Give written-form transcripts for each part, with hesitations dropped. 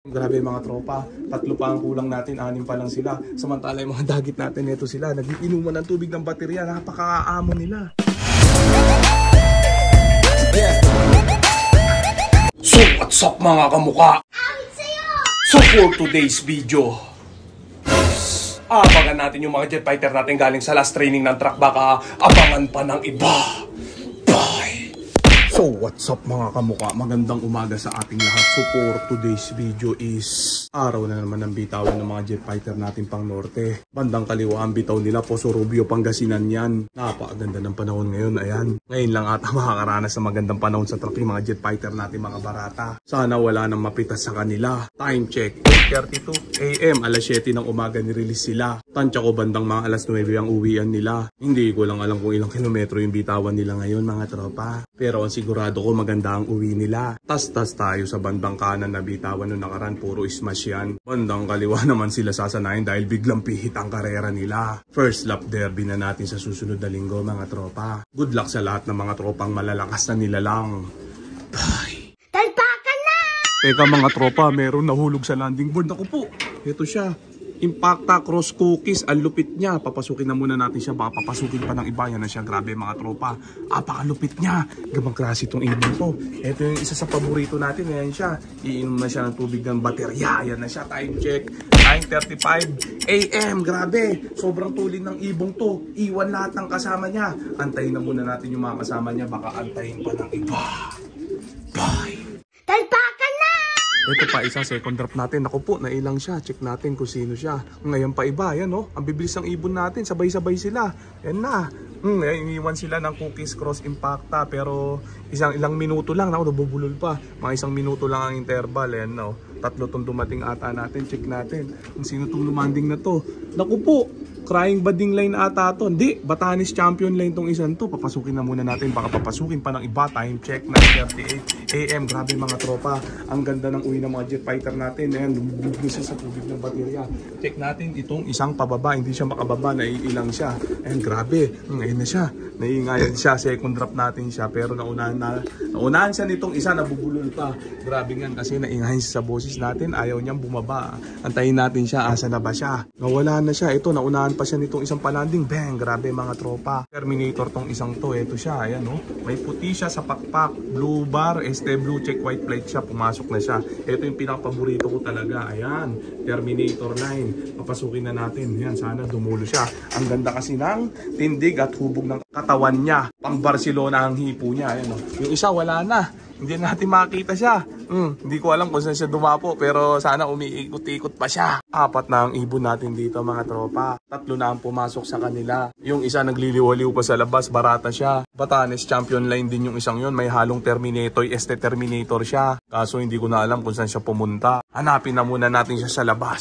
Grabe mga tropa, 3 pa ang kulang natin, 6 pa lang sila. Samantala yung mga dagit natin, ito sila, nag-iinuman ng tubig ng baterya, napakaamo nila. So what's up mga kamuka? So for today's video, abangan natin yung mga jet fighter natin galing sa last training ng truck, baka abangan pa ng iba. So what's up mga kamuka, magandang umaga sa ating lahat. So for today's video is araw na naman ng bitawan ng mga jet fighter natin pang norte. Bandang kaliwa ang bitaw nila, Poso Rubio, Pangasinan yan. Napakaganda ng panahon ngayon, ayan. Ngayon lang ata makakaranas sa magandang panahon sa truck yung mga jet fighter natin mga barata. Sana wala nang mapitas sa kanila. Time check, 8:32 AM, alas 7 ng umaga nirelease sila. Tansya ko bandang mga alas 9 ang uwian nila. Hindi ko lang alam kung ilang kilometro yung bitawan nila ngayon mga tropa. Pero ang sigurado ko maganda ang uwi nila. Tas-tas tayo sa bandang kanan na bitawan nung nakaraan, puro smash yan. Bandang kaliwa naman sila sasanayin dahil biglang pihit ang karera nila. First lap derby na natin sa susunod na linggo mga tropa. Good luck sa lahat ng mga tropang malalakas na nilalang. Bye! Talpakan na! Teka mga tropa, meron nahulog sa landing board. Ako po, ito siya. Impacta Cross Cookies, ang lupit niya. Papasukin na muna natin siya, baka papasukin pa ng iba. Yan na siya, grabe mga tropa. Apakalupit niya. Gabang klase itong ibon to. Ito yung isa sa paborito natin. Ayan siya. Iinom na siya ng tubig ng baterya. Yan na siya, time check. 9:35 AM. Grabe. Sobrang tulin ng ibong to. Iwan lahat ng kasama niya. Antayin na muna natin yung mga kasama niya. Baka antayin pa ng iba. Bye. Talpakan na! Ito pa isa, second drop natin. Ako po, nailang siya. Check natin kung sino siya. Ngayon pa iba, yan oh. Ang bibilis ng ibon natin, sabay-sabay sila. Yan na. Iniwan sila ng Cookies Cross Impacta. Pero ilang minuto lang. Naku, nabubulol pa. Mga 1 minuto lang ang interval. Yan no. 3 tong dumating ata natin. Check natin kung sino tong lumanding na to. Naku po, Crying Bading line ata to. Hindi, Batanes Champion line tong isang to. Papasukin na muna natin. Baka papasukin pa ng iba. Time check, 9:38 AM. Grabe mga tropa. Ang ganda ng uwi ng mga jet fighter natin. Ayan, lumubog siya sa tubig ng baterya. Check natin itong isang pababa. Hindi siya makababa. Naiilang siya. Ayan, grabe. Ngayon na siya. Naiingayan siya. Second drop natin siya. Pero naunahan siya nitong isa. Nabubulol pa. Grabe nga kasi naingayan siya sa boses natin. Ayaw niyang bumaba. Antayin natin siya. Asa na ba siya? Nawala na siya. Ito, naunahan pa siya nitong isang palanding. Bang! Grabe mga tropa. Terminator tong isang to. Ito siya. Ayan oh. May puti siya sa pakpak. Blue bar. Blue check. White plate siya. Pumasok na siya. Ito yung pinakapaborito ko talaga. Ayan. Terminator 9. Papasukin na natin. Ayan. Sana dumulo siya. Ang ganda kasi ng tindig at hubog ng katawan niya. Pang Barcelona ang hipo niya. Ayan oh. Yung isa wala na. Hindi natin makita siya. Hindi ko alam kung saan siya dumapo. Pero sana umiikot-ikot pa siya. 4 na ang ibon natin dito mga tropa. 3 na ang pumasok sa kanila. Yung isa nagliliwaliw pa sa labas. Barata siya. Batanes Champion line din yung isang yun. May halong Terminator. Terminator siya. Kaso hindi ko na alam kung saan siya pumunta. Hanapin na muna natin siya sa labas.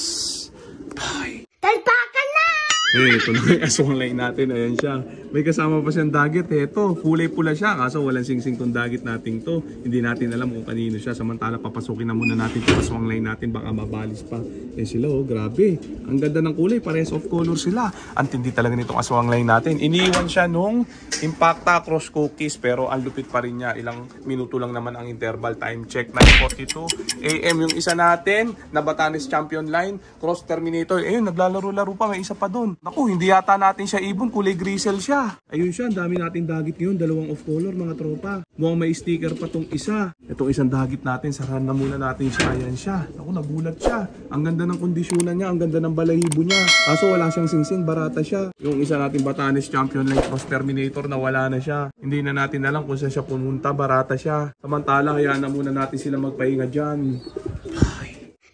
Bye. Talpakan na! Ito na yung aswang line natin. Ayan siya. May kasama pa siyang dagit. Ito, kulay pula siya. Kaso walang singsing tong dagit natin to. Hindi natin alam kung kanino siya. Samantala, papasukin na muna natin yung aswang line natin. Baka mabalis pa. Eh sila oh, grabe. Ang ganda ng kulay. Pares of color sila. Ang tindi talaga nitong aswang line natin. Iniwan siya nung Impacta Cross Cookies. Pero ang lupit pa rin niya. Ilang minuto lang naman ang interval. Time check, 9:42 AM. Yung isa natin na Batanes Champion line. Cross Terminator. Ayun, naglalaro-laro pa. May isa pa doon. Naku, hindi yata natin siya ibon. Kulay grisel siya. Ayun siya, ang dami nating dagit ngayon. 2 off color mga tropa. Mukhang may sticker pa tong isa. Itong isang dagit natin, sarahan na muna natin siya. Ayan siya. Ako, nagulat siya. Ang ganda ng kondisyonan niya, ang ganda ng balahibo niya. Kaso wala siyang singsing, barata siya. Yung isa natin Batanes Champion line Cross Terminator, nawala na siya. Hindi na natin alam kung saan siya pumunta, barata siya. Samantala, hayaan na muna natin sila magpahinga dyan.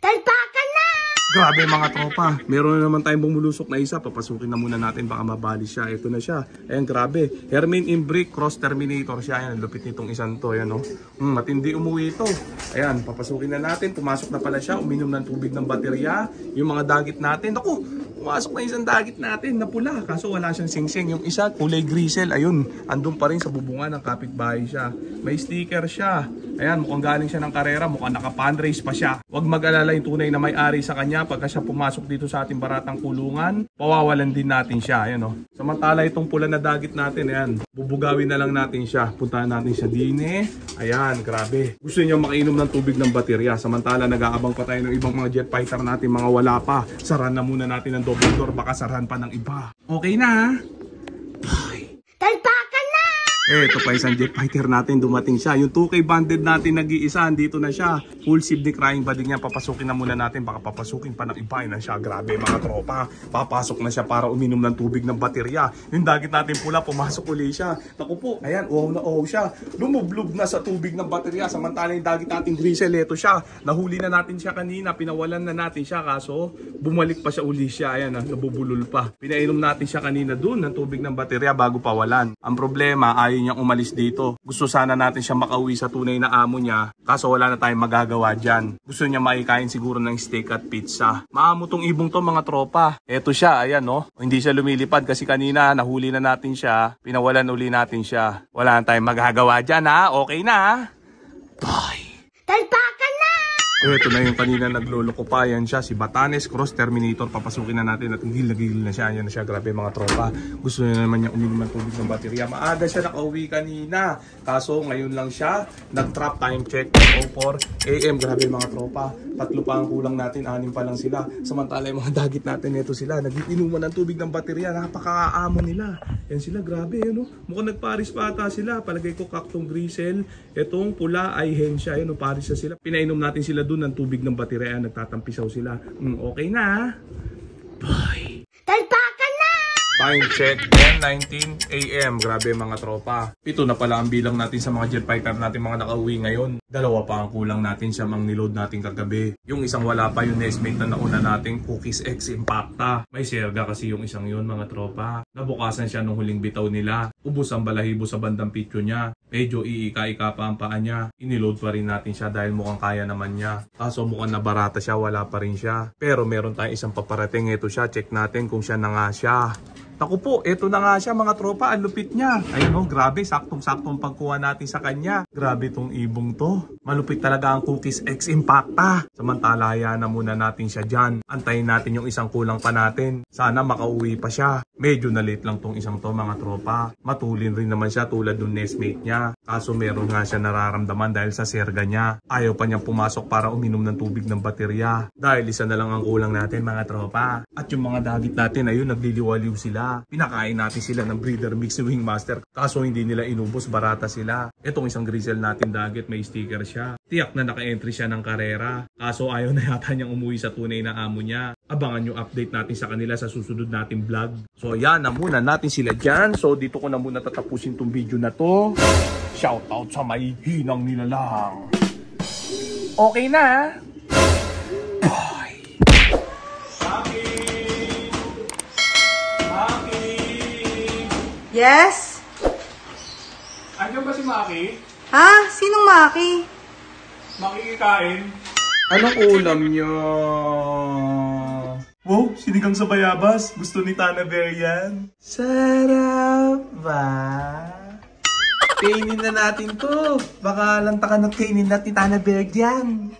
Talpakan na! Grabe mga tropa, meron na naman tayong bumulusok na isa. Papasukin na muna natin, baka mabali siya. Ito na siya. Ayan, grabe. Hermin Imbrick, Cross Terminator siya. Ayan, lupit nitong isang to. Ayan, oh. Matindi umuwi ito. Ayan, papasukin na natin. Pumasok na pala siya. Uminom ng tubig ng baterya. Yung mga dagit natin. Naku, pumasok na isang dagit natin na pula. Kaso wala siyang singsing. Yung isa, kulay grisel. Ayun, andun pa rin sa bubungan ng kapitbahay siya. May sticker siya. Ayan, mukhang galing siya ng karera, mukhang naka-fundraise pa siya. Huwag mag-alala yung tunay na may-ari sa kanya. Pagka siya pumasok dito sa ating baratang kulungan, pawawalan din natin siya. Ayan, oh. Samantala itong pula na dagit natin, ayan, bubugawin na lang natin siya. Puntahan natin siya din eh. Ayan, grabe. Gusto niyo makainom ng tubig ng baterya. Samantala nag-aabang pa tayo ng ibang mga jet fighter natin, mga wala pa. Saran na muna natin ng double door, baka saran pa ng iba. Okay na. Talpakan na! Ito pa isang jet fighter natin, dumating siya. Yung 2K banded natin nag-iisa, dito na siya. Full save ni crying bading niya. Papasukin na muna natin, baka papasukin pa ng iba na siya. Grabe mga tropa. Papasok na siya para uminom ng tubig ng baterya. Yung dagit natin pula, pumasok uli siya. Naku po, ayan, na siya. Lumublob na sa tubig ng baterya. Samantala yung dagit natin grisel, ito siya. Nahuli na natin siya kanina, pinawalan na natin siya. Kaso, bumalik pa siya uli siya. Ayan, nabubulol pa. Pinainom natin siya kanina dun ng tubig ng baterya bago pawalan. Ang problema, ayaw niyang umalis dito. Gusto sana natin siya makauwi sa tunay na amo niya, kaso wala na tayong magagawa dyan. Gusto niya maikain siguro ng steak at pizza. Maamo tong ibong to mga tropa. Eto siya, ayan no. Hindi siya lumilipad kasi kanina nahuli na natin siya. Pinawalan uli natin siya. Wala na tayong magagawa dyan ha. Okay na ha. Bye. Talpakan na! Ito na yung kanina nagloloko pa. Yan siya, si Batanes Cross Terminator. Papasukin na natin at gigil na siya. Yan na siya, grabe mga tropa. Gusto na naman niya uminom ng tubig ng baterya. Maaga siya nakauwi kanina. Kaso ngayon lang siya nag-trap. Time check 04 AM. Grabe mga tropa. 3 pa ang kulang natin, 6 pa lang sila. Samantala yung mga dagit natin, ito sila. Nagiinuman ng tubig ng baterya. Napaka-aamo nila. Yan sila, grabe. Yan, mukhang nagparis pa ata sila. Palagay ko kaktong grisel. Itong pula ay hensya. Yan, paris na sila. Pinainom natin sila doon ng tubig ng baterya. Nagtatampisaw sila. Okay na. Bye. Talpakan na! Time check 10:19 AM. Grabe mga tropa. Ito na pala ang bilang natin sa mga jet fighter natin mga nakauwi ngayon. 2 pa ang kulang natin sa mga niload natin kagabi. Yung isang wala pa, yung nestmate na nauna natin, Cookies X Impacta. May serga kasi yung isang yun mga tropa. Nabukasan siya nung huling bitaw nila. Ubus ang balahibo sa bandang pityo niya. Medyo iika-ika pa ang paa niya. Iniload pa rin natin siya dahil mukhang kaya naman niya. Kaso mukhang nabarata siya, wala pa rin siya. Pero meron tayong isang paparating. Ito siya, check natin kung siya na nga siya. Naku po, eto na nga siya mga tropa, ang lupit niya. Ayun grabe, saktong-saktong pagkuha natin sa kanya. Grabe tong ibong to. Malupit talaga ang Cookies X Impacta. Samantala, hayaan na muna natin siya dyan. Antayin natin yung isang kulang pa natin. Sana makauwi pa siya. Medyo na late lang tong isang to mga tropa. Matulin rin naman siya tulad ng nestmate niya. Kaso meron nga siya nararamdaman dahil sa serga niya. Ayaw pa niyang pumasok para uminom ng tubig ng baterya. Dahil isa na lang ang kulang natin mga tropa. At yung mga dagit natin, ayun, nagliliwaliw sila. Pinakain natin sila ng breeder mix ni Wingmaster. Kaso hindi nila inubos, barata sila. Itong isang grizzle natin dagit, may sticker siya. Tiyak na naka-entry siya ng karera. Kaso ayaw na yata niyang umuwi sa tunay na amo niya. Abangan yung update natin sa kanila sa susunod nating vlog. So yan na muna natin sila dyan. So dito ko na muna tatapusin tong video na to. Shoutout sa may hinang nilalang. Okay na. Bye. Yes? Andiyan ba si Maki? Ha? Sinong Maki? Makikikain? Anong ulam niyo? Wow, sinigang sa bayabas. Gusto ni Tana Bear yan. Sarap ba? Kainin na natin to. Baka lantakan at kainin natin Tana Bear yan.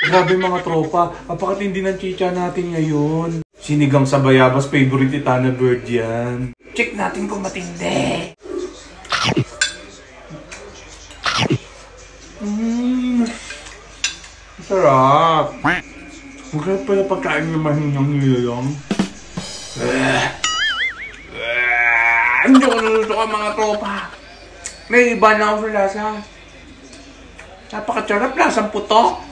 Grabe mga tropa. Napakatindi ng chicha natin ngayon. Sinigang sa bayabas, favorite ni Tana Bird yan. Check natin kung matindi. Sarap. Magkaya pala pagkain ng mahinang nilalang. Hindi ko naluto ka mga tropa. May iba na ako sa lasa. Napakacharap, lasang putok.